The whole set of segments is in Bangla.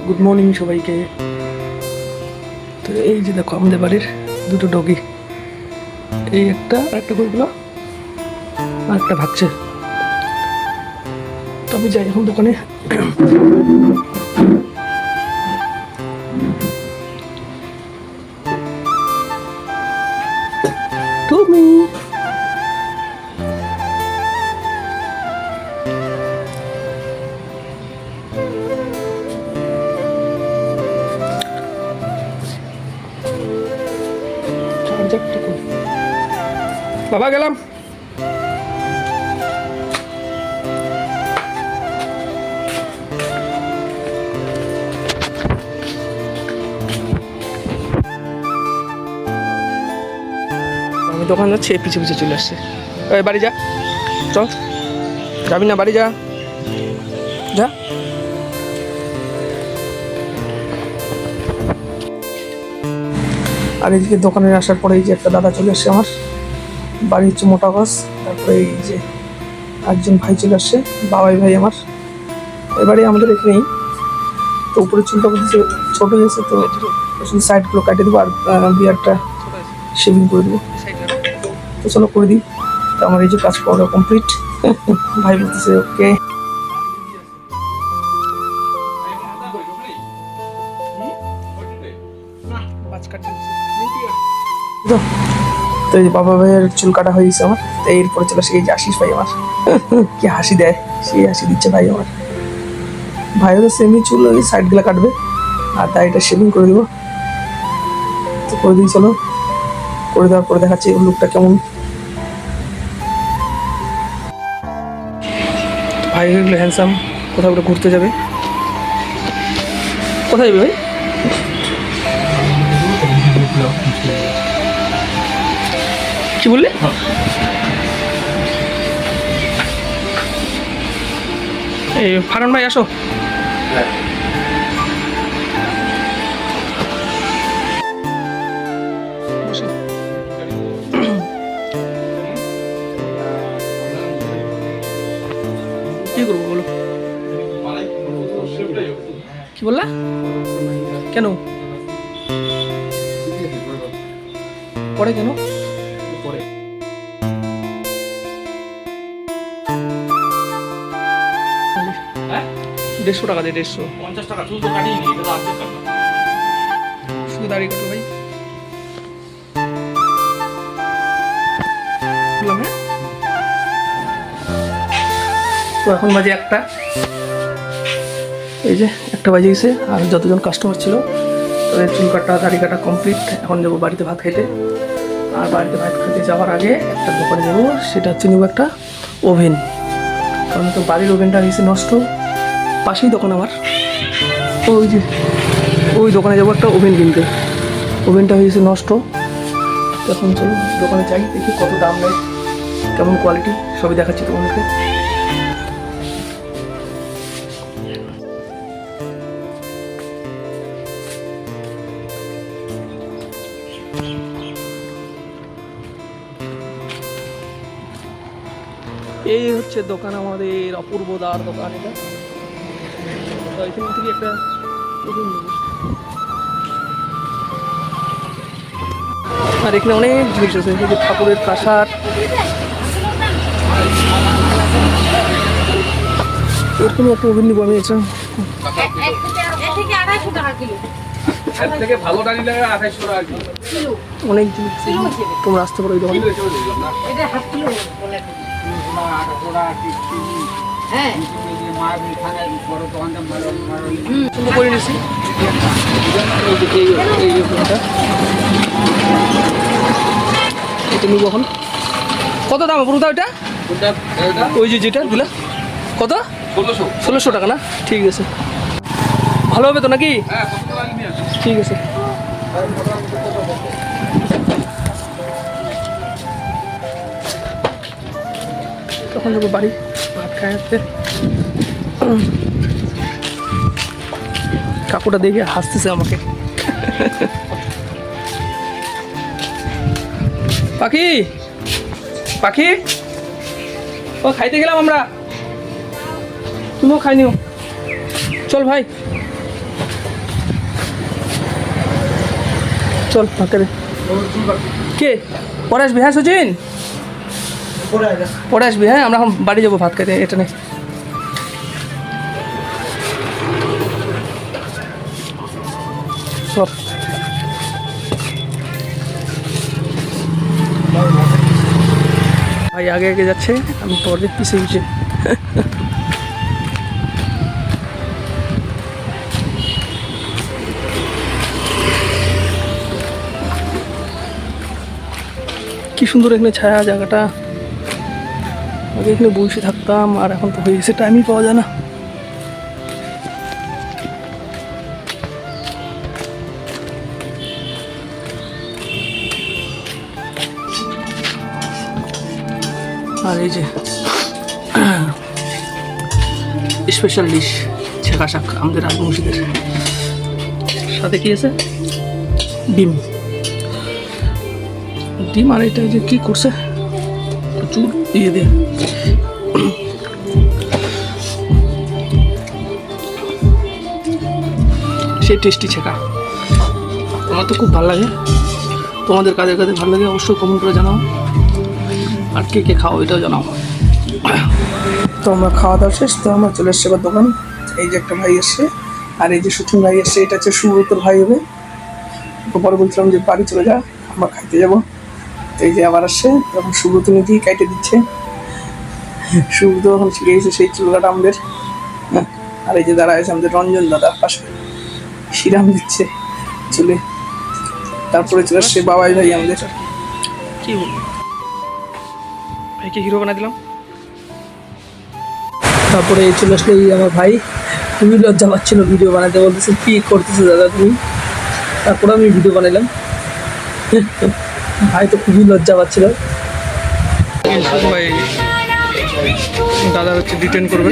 গুড মর্নিং সবাইকে। তো এই যে দেখো আমাদের বাড়ির দুটো ডগি, এই একটা করগুলো আর একটা ভাগছে। তো আমি যাই এখন দোকানে। তুমি বাবা গেলাম। আমি দোকান যাচ্ছি, পিছে পিছে চলে আসছে। এই বাড়ি যা, চল। যাবি না? বাড়ি যা, যা। আর এইদিকে দোকানে আসার পরে এই যে একটা দাদা চলে আসছে আমার বাড়ি, হচ্ছে মোটা গাছ। তারপরে এই যে একজন ভাই চলে আসছে, বাবাই ভাই আমার। এবারে আমাদের এখানেই তো উপরে চুলটা বলতেছে ছোট হয়েছে, তো শুধু সাইডগুলো কাটিয়ে দেবো আর বিয়ারটা শেভিং করে দেবো। তো চলো করে দিই। তো আমার এই যে কাজ করা কমপ্লিট। ভাই বলতেছে ওকে। তো এই বাবা ভাইয়ের চুল কাটা হয়ে গেছে আমার। তো এরপরে চলে আসে এই যে আশিস ভাই আমার। কি হাসি দেয়, সেই হাসি দিচ্ছে ভাই আমার। ভাইয়েরও সেমি চুল, ওই সাইডগুলো কাটবে আর দাড়িটা শেভিং করে দেবো। তো করে দিই, চলো করে দেওয়ার পরে দেখাচ্ছি ওর লুকটা কেমন। ভাই হয়ে হ্যান্ডসাম, কোথাও একটা ঘুরতে যাবে। কোথায় যাবে ভাই? কি বললে? এই ফারুন ভাই আসো। কি করবো বলো? কি বললা? কেন পরে কেন? 150 টাকা দিয়ে 150। 50 টাকা চুল তো কাটিয়ে নি, এটা আছে কাটা। শুধু দাড়ি কাটো ভাই। হ্যাঁ, তো এখন বাজে 1টা। এই যে 1টা বাজে গেছে। আর যতজন কাস্টমার ছিল তাদের চুল কাটা দাড়ি কাটা কমপ্লিট। এখন যাবো বাড়িতে ভাত খাইতে। আর বাড়িতে ভাত খেতে যাওয়ার আগে একটা দোকানে যাবো, সেটা হচ্ছে নেবো একটা ওভেন। কারণ তো বাড়ির ওভেনটা হয়েছে নষ্ট। পাশেই দোকান আমার, ওই যে ওই দোকানে যাবো একটা ওভেন কিনতে। ওভেনটা হয়েছে নষ্ট। এখন চলো দোকানে যাই, দেখি কত দাম নেয়, কেমন কোয়ালিটি, সবই দেখাচ্ছি তোমাদেরকে। এই হচ্ছে দোকান আমাদের, অপূর্বদার দোকান এটা। তো এখান থেকে একটা ওভেন নেব। আর এখানে অনেক জিনিস আছে, এই যে ঠাকুরের কাঁসার। এরকম একটা ওভেন নিবো আমি। অনেক জিনিস তোমরা আসতে পারো এই দোকানে। করে নিছি এটা নিবো এখন। কত দাম পুরোটা ওইটা? ওই যে যেটা দিলা কত? 1600 টাকা না? ঠিক আছে, ভালো হবে তো নাকি? ঠিক আছে। তখন যাবো বাড়ি ভাত খাইতে। কাকুটা দেখে হাসতেছে আমাকে। পাখি পাখি, ও খাইতে গেলাম আমরা, তুমিও খাই নিও। চল ভাই, চল ফাঁকে দে। কে পরে আসবি? হ্যাঁ সচিন, পরে আসবি। হ্যাঁ, আমরা এখন বাড়ি যাবো ভাত খেতে। এটা নে। সর। ভাই আগে আগে যাচ্ছে, আমি পরে পিছিয়ে পিছিয়ে। কি সুন্দর এখানে ছায়া জায়গাটা। আগে এখানে বসে থাকতাম, আর এখন তো হয়ে গেছে, টাইমই পাওয়া যায় না। আর এই যে স্পেশাল ডিশ ছেঁকা শাক আমাদের রাজবংশীদের। সাথে কি আছে? ডিম। ডিম আর এটা যে কি করছে প্রচুর দিয়ে দিয়ে। সেই টেস্টি ছেঁকা আমার তো খুব ভালো লাগে। তোমাদের কাদের কাদের ভালো লাগে অবশ্যই কমেন্ট করে জানাও, আর কে কে খাও এটাও জানাও। তো আমরা খাওয়া দাওয়া শেষ, তো আমরা চলে এসছি এবার দোকান। এই যে একটা ভাই এসছে, আর এই যে সুথিন ভাই এসছে, এটা হচ্ছে সুব্রতর ভাই হবে। তো পরে বলছিলাম যে বাড়ি চলে যা, আমরা খাইতে যাবো। তো এই যে আবার আসছে, তখন সুব্রত নিজেই কাইটে দিচ্ছে। সুব্রত এখন শিখে গেছে সেই চুল কাটা আমাদের। আর এই যে দাঁড়া আছে আমাদের রঞ্জন দাদা পাশে, শিরাম দিচ্ছে চুলে। তারপরে চলে আসছে বাবাই ভাই আমাদের। কি বলবো ভাইকে হিরো বানা দিলাম। তারপরে চলে আসলে এই আমার ভাই, খুবই লজ্জা পাচ্ছিল ভিডিও বানাতে, বলতেছে কি করতেছো দাদা তুমি। তারপরে আমি ভিডিও বানাইলাম। ভাই তো খুবই লজ্জা পাচ্ছিল। ভাই দাদা হচ্ছে ডিটেন করবে।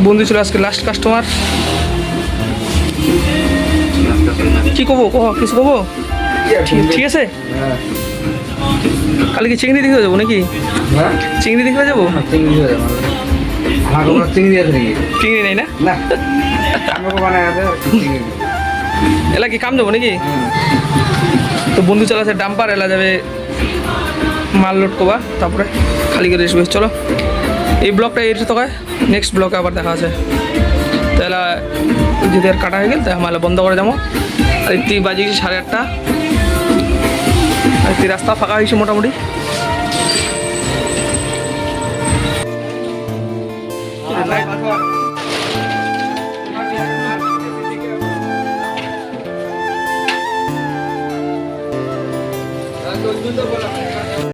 বন্ধু ছিল আজকে লাস্ট কাস্টমার। কি কবো কিছু কবো? ঠিক আছে, কালকে কি চিংড়ি দেখতে যাবো নাকি? চিংড়ি দেখতে যাবো? চিংড়ি নেই না? এলা কি কাম যাবো নাকি? তো বন্ধু চালাচ্ছে ডাম্পার, এলা যাবে মাল লোড করবা, তারপরে খালি করে আসবে। চলো এই ব্লগটা এর তো হয়, নেক্সট ব্লগে আবার দেখা আছে। তাহলে যদি আর কাটা হয়ে গেল তাহলে আমার বন্ধ করে যাবো। আর তুই বাজে গেছি 8:30, আর তুই রাস্তা ফাঁকা হয়েছে মোটামুটি।